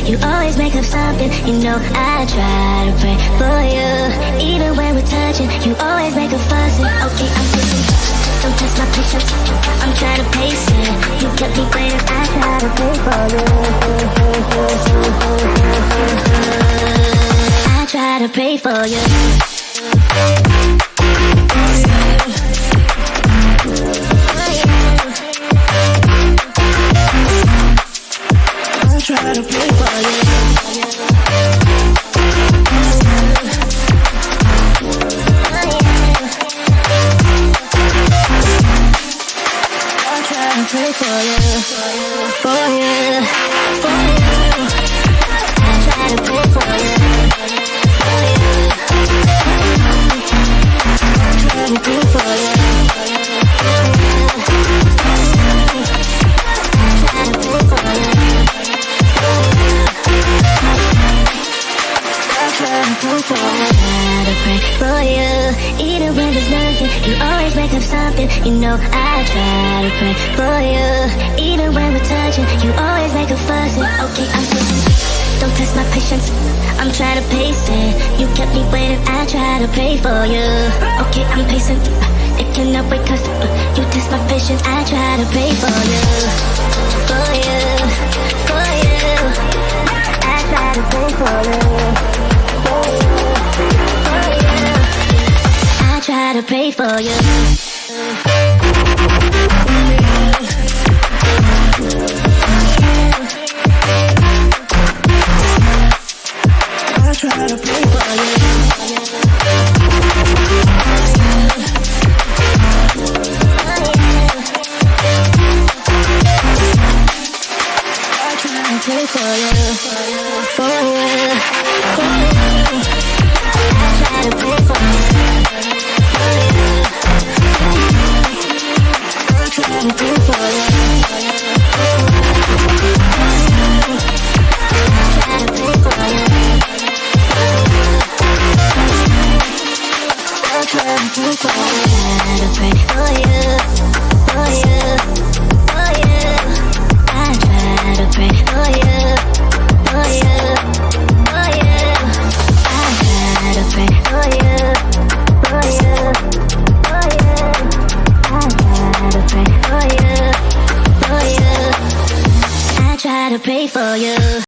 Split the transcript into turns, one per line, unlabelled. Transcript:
You always make up something. You know I try to pray for you. Even when we're touching, you always make a fuss. Okay, I'm pacing. Don't test my patience. I'm trying to pace it. You kept me waiting. I try to pray for you. I try to pray for you. Try to play for you. I try to play for you, for you, for you. I try to play for you, for you. I try to play for you, for you. I try to play for you. I pray for you, even when there's nothing. You always make up something. You know I try to pray for you, even when we're touching. You always make a fuss. Okay, I'm pacing. Don't test my patience. I'm trying to pace it. You kept me waiting. I try to pray for you. Okay, I'm pacing. It cannot wait 'cause you test my patience. I try to pray for you, for you, for you. I try to pray for you. I try to pray for you. I try to pray for you. I try to pray for you, for you, for you. I try to pray for you. I try to pray for you. I try to pray for you. I try to pray for you. I try to pray for you, for you.